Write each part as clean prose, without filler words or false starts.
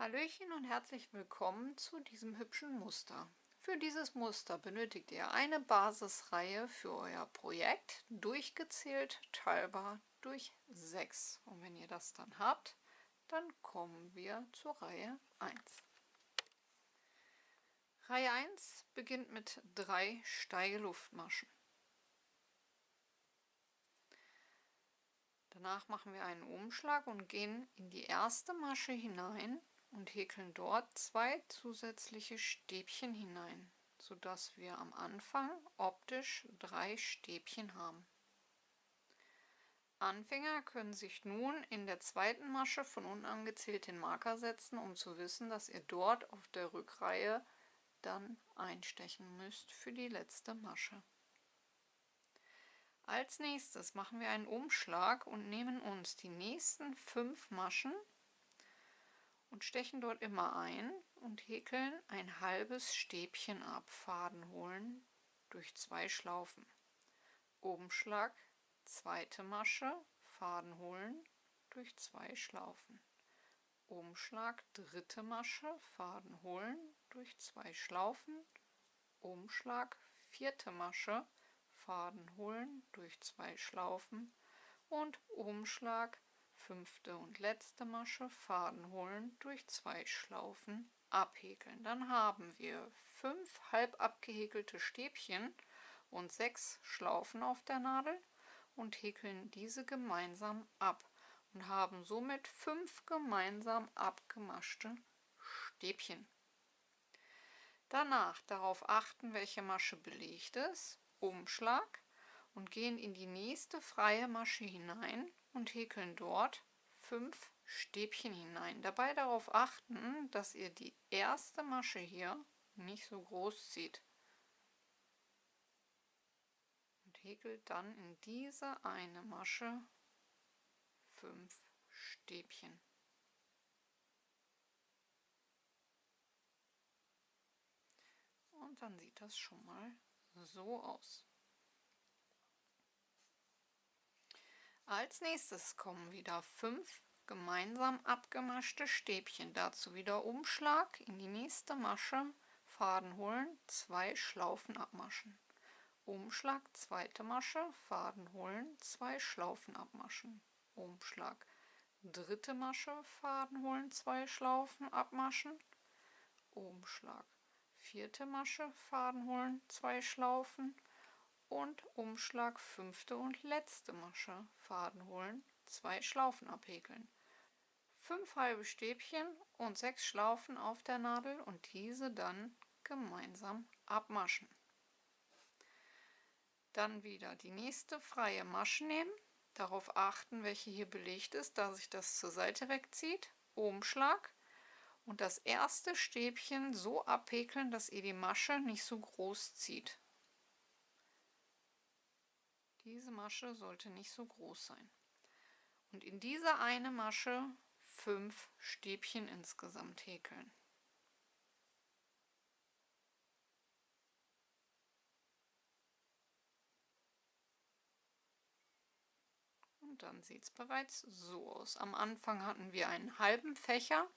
Hallöchen und herzlich willkommen zu diesem hübschen Muster. Für dieses Muster benötigt ihr eine Basisreihe für euer Projekt, durchgezählt teilbar durch 6. Und wenn ihr das dann habt, dann kommen wir zur Reihe 1. Reihe 1 beginnt mit 3 Steigeluftmaschen. Danach machen wir einen Umschlag und gehen in die erste Masche hinein und häkeln dort 2 zusätzliche Stäbchen hinein, sodass wir am Anfang optisch 3 Stäbchen haben. Anfänger können sich nun in der zweiten Masche von unten angezählt den Marker setzen, um zu wissen, dass ihr dort auf der Rückreihe dann einstechen müsst für die letzte Masche. Als nächstes machen wir einen Umschlag und nehmen uns die nächsten 5 Maschen und stechen dort immer ein und häkeln ein halbes Stäbchen ab. Faden holen durch 2 Schlaufen. Umschlag, zweite Masche, Faden holen durch 2 Schlaufen. Umschlag, dritte Masche, Faden holen durch 2 Schlaufen. Umschlag, vierte Masche, Faden holen durch 2 Schlaufen und Umschlag, fünfte und letzte Masche, Faden holen durch 2 Schlaufen abhäkeln. Dann haben wir 5 halb abgehäkelte Stäbchen und 6 Schlaufen auf der Nadel und häkeln diese gemeinsam ab und haben somit 5 gemeinsam abgemaschte Stäbchen. Danach darauf achten, welche Masche belegt ist, Umschlag und gehen in die nächste freie Masche hinein und häkeln dort 5 Stäbchen hinein. Dabei darauf achten, dass ihr die erste Masche hier nicht so groß zieht. Und häkelt dann in diese eine Masche 5 Stäbchen. Und dann sieht das schon mal so aus. Als nächstes kommen wieder 5 gemeinsam abgemaschte Stäbchen. Dazu wieder Umschlag in die nächste Masche, Faden holen, 2 Schlaufen abmaschen. Umschlag, zweite Masche, Faden holen, 2 Schlaufen abmaschen. Umschlag, dritte Masche, Faden holen, 2 Schlaufen abmaschen. Umschlag, vierte Masche, Faden holen, 2 Schlaufen und Umschlag, fünfte und letzte Masche, Faden holen, 2 Schlaufen abhäkeln. 5 halbe Stäbchen und 6 Schlaufen auf der Nadel und diese dann gemeinsam abmaschen. Dann wieder die nächste freie Masche nehmen, darauf achten, welche hier belegt ist, da sich das zur Seite wegzieht. Umschlag und das erste Stäbchen so abhäkeln, dass ihr die Masche nicht so groß zieht. Diese Masche sollte nicht so groß sein. Und in diese eine Masche 5 Stäbchen insgesamt häkeln. Und dann sieht es bereits so aus. Am Anfang hatten wir einen halben Fächer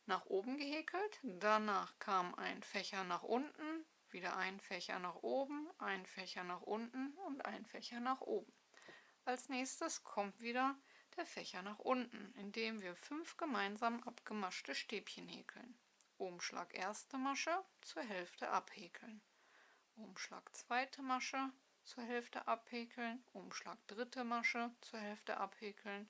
nach oben gehäkelt, danach kam ein Fächer nach unten, wieder ein Fächer nach oben, ein Fächer nach unten und ein Fächer nach oben. Als nächstes kommt wieder der Fächer nach unten, indem wir 5 gemeinsam abgemaschte Stäbchen häkeln. Umschlag erste Masche, zur Hälfte abhäkeln. Umschlag zweite Masche, zur Hälfte abhäkeln. Umschlag dritte Masche, zur Hälfte abhäkeln.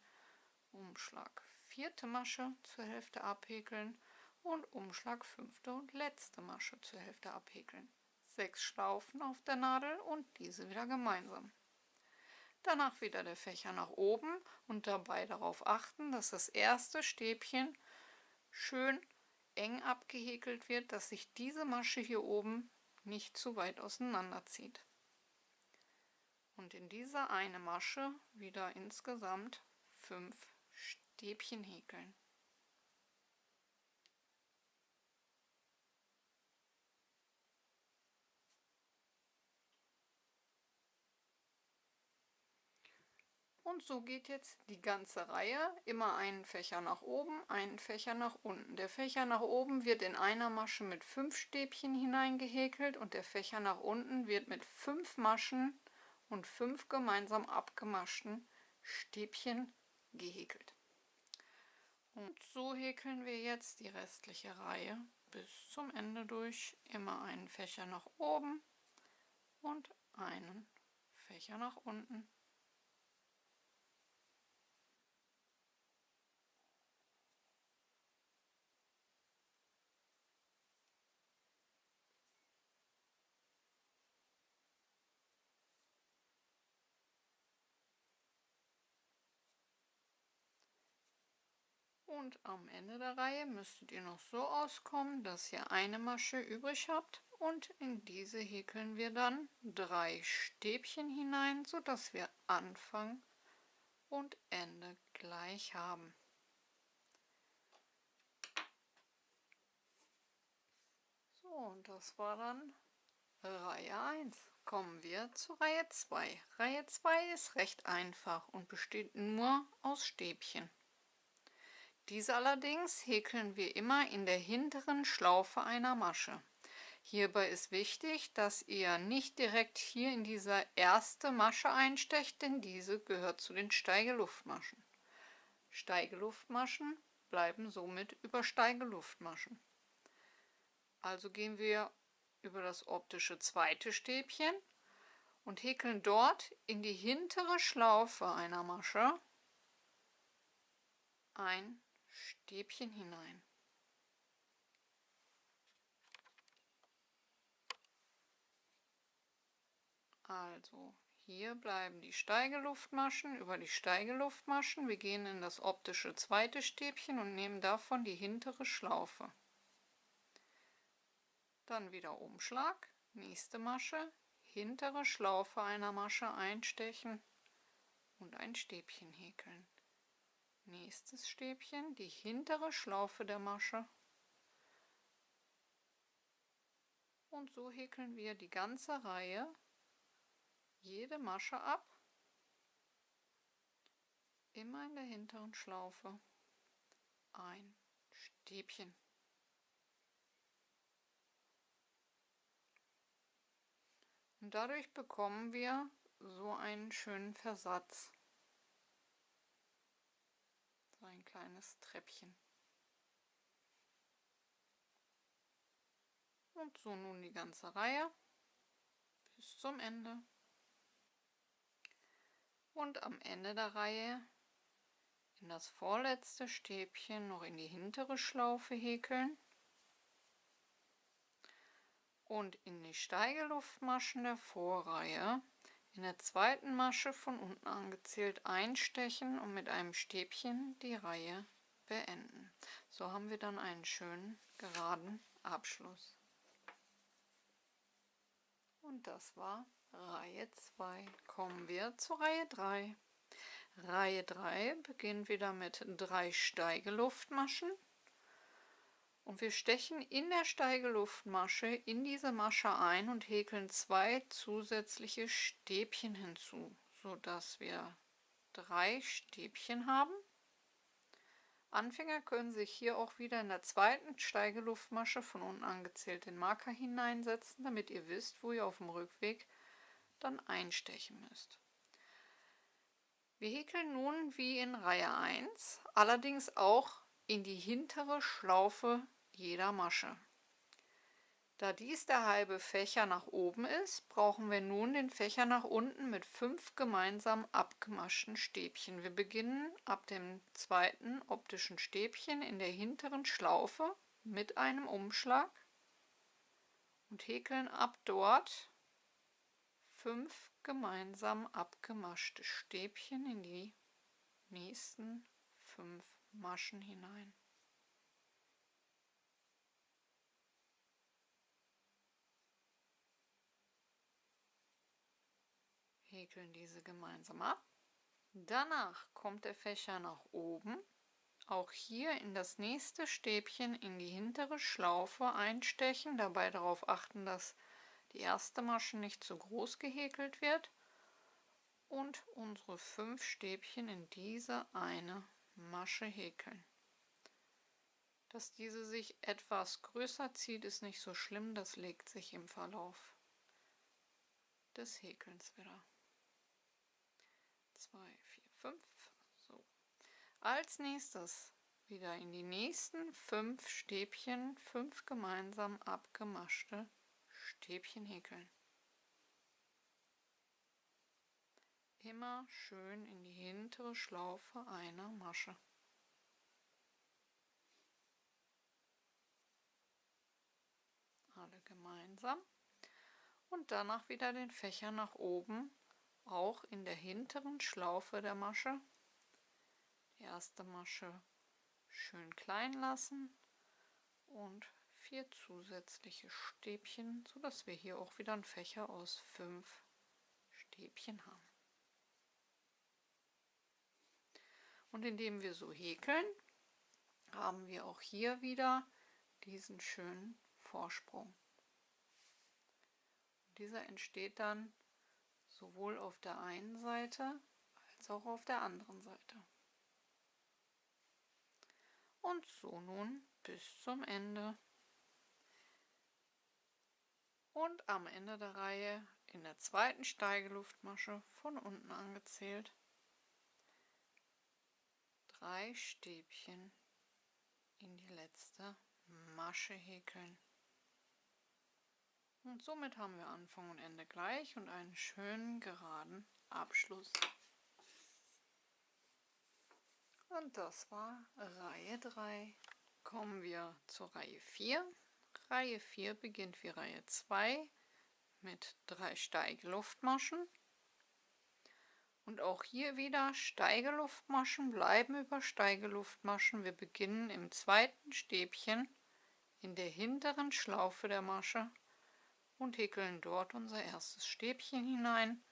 Umschlag vierte Masche, zur Hälfte abhäkeln und Umschlag fünfte und letzte Masche zur Hälfte abhäkeln. 6 Schlaufen auf der Nadel und diese wieder gemeinsam. Danach wieder der Fächer nach oben und dabei darauf achten, dass das erste Stäbchen schön eng abgehäkelt wird, dass sich diese Masche hier oben nicht zu weit auseinander zieht. Und in diese eine Masche wieder insgesamt 5 Stäbchen häkeln. Und so geht jetzt die ganze Reihe, immer einen Fächer nach oben, einen Fächer nach unten. Der Fächer nach oben wird in einer Masche mit 5 Stäbchen hineingehäkelt und der Fächer nach unten wird mit 5 Maschen und 5 gemeinsam abgemaschten Stäbchen gehäkelt. Und so häkeln wir jetzt die restliche Reihe bis zum Ende durch. Immer einen Fächer nach oben und einen Fächer nach unten. Und am Ende der Reihe müsstet ihr noch so auskommen, dass ihr eine Masche übrig habt und in diese häkeln wir dann 3 Stäbchen hinein, sodass wir Anfang und Ende gleich haben. So, und das war dann Reihe 1. Kommen wir zu Reihe 2. Reihe 2 ist recht einfach und besteht nur aus Stäbchen. Diese allerdings häkeln wir immer in der hinteren Schlaufe einer Masche. Hierbei ist wichtig, dass ihr nicht direkt hier in diese erste Masche einstecht, denn diese gehört zu den Steigeluftmaschen. Steigeluftmaschen bleiben somit über Steigeluftmaschen. Also gehen wir über das optische zweite Stäbchen und häkeln dort in die hintere Schlaufe einer Masche ein Stäbchen hinein. Also hier bleiben die Steigeluftmaschen über die Steigeluftmaschen. Wir gehen in das optische zweite Stäbchen und nehmen davon die hintere Schlaufe. Dann wieder Umschlag, nächste Masche, hintere Schlaufe einer Masche einstechen und ein Stäbchen häkeln. Nächstes Stäbchen, die hintere Schlaufe der Masche. Und so häkeln wir die ganze Reihe, jede Masche ab, immer in der hinteren Schlaufe ein Stäbchen. Und dadurch bekommen wir so einen schönen Versatz, so ein kleines Treppchen. Und so nun die ganze Reihe bis zum Ende. Und am Ende der Reihe in das vorletzte Stäbchen noch in die hintere Schlaufe häkeln und in die Steigeluftmaschen der Vorreihe in der zweiten Masche von unten angezählt einstechen und mit einem Stäbchen die Reihe beenden. So haben wir dann einen schönen geraden Abschluss. Und das war Reihe 2. Kommen wir zu Reihe 3. Reihe 3 beginnt wieder mit 3 Steigeluftmaschen. Und wir stechen in der Steigeluftmasche in diese Masche ein und häkeln 2 zusätzliche Stäbchen hinzu, sodass wir 3 Stäbchen haben. Anfänger können sich hier auch wieder in der zweiten Steigeluftmasche von unten angezählt den Marker hineinsetzen, damit ihr wisst, wo ihr auf dem Rückweg dann einstechen müsst. Wir häkeln nun wie in Reihe 1, allerdings auch in die hintere Schlaufe jeder Masche. Da dies der halbe Fächer nach oben ist, brauchen wir nun den Fächer nach unten mit 5 gemeinsam abgemaschten Stäbchen. Wir beginnen ab dem zweiten optischen Stäbchen in der hinteren Schlaufe mit einem Umschlag und häkeln ab dort 5 gemeinsam abgemaschte Stäbchen in die nächsten 5 Maschen hinein. Häkeln diese gemeinsam ab. Danach kommt der Fächer nach oben. Auch hier in das nächste Stäbchen in die hintere Schlaufe einstechen, dabei darauf achten, dass die erste Masche nicht zu groß gehäkelt wird und unsere 5 Stäbchen in diese eine Masche häkeln. Dass diese sich etwas größer zieht, ist nicht so schlimm, das legt sich im Verlauf des Häkelns wieder. 2, 4, 5. So. Als nächstes wieder in die nächsten 5 Stäbchen 5 gemeinsam abgemaschte Stäbchen häkeln. Immer schön in die hintere Schlaufe einer Masche. Alle gemeinsam. Und danach wieder den Fächer nach oben, auch in der hinteren Schlaufe der Masche. Die erste Masche schön klein lassen und 4 zusätzliche Stäbchen, sodass wir hier auch wieder einen Fächer aus 5 Stäbchen haben. Und indem wir so häkeln, haben wir auch hier wieder diesen schönen Vorsprung. Dieser entsteht dann sowohl auf der einen Seite als auch auf der anderen Seite. Und so nun bis zum Ende. Und am Ende der Reihe in der zweiten Steigeluftmasche von unten angezählt 3 Stäbchen in die letzte Masche häkeln. Und somit haben wir Anfang und Ende gleich und einen schönen geraden Abschluss. Und das war Reihe 3. Kommen wir zur Reihe 4. Reihe 4 beginnt wie Reihe 2 mit 3 Steigeluftmaschen. Und auch hier wieder Steigeluftmaschen, bleiben über Steigeluftmaschen. Wir beginnen im zweiten Stäbchen in der hinteren Schlaufe der Masche und häkeln dort unser erstes Stäbchen hinein,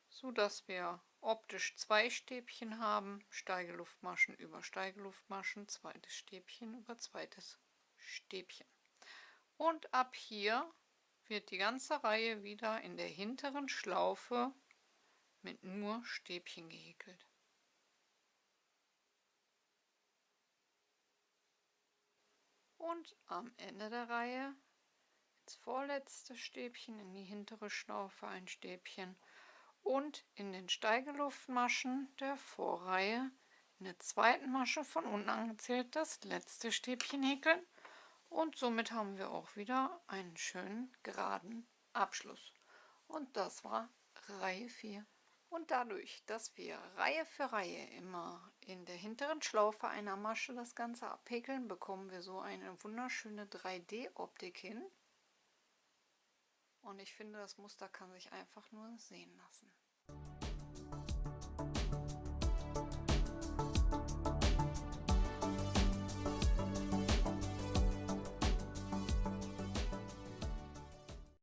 so dass wir optisch 2 Stäbchen haben, Steigeluftmaschen über Steigeluftmaschen, zweites Stäbchen über zweites Stäbchen. Und ab hier wird die ganze Reihe wieder in der hinteren Schlaufe mit nur Stäbchen gehäkelt. Und am Ende der Reihe ins vorletzte Stäbchen in die hintere Schlaufe ein Stäbchen und in den Steigeluftmaschen der Vorreihe in der zweiten Masche von unten angezählt das letzte Stäbchen häkeln und somit haben wir auch wieder einen schönen geraden Abschluss. Und das war Reihe 4. Und dadurch, dass wir Reihe für Reihe immer in der hinteren Schlaufe einer Masche das Ganze abhäkeln, bekommen wir so eine wunderschöne 3D-Optik hin. Und ich finde, das Muster kann sich einfach nur sehen lassen.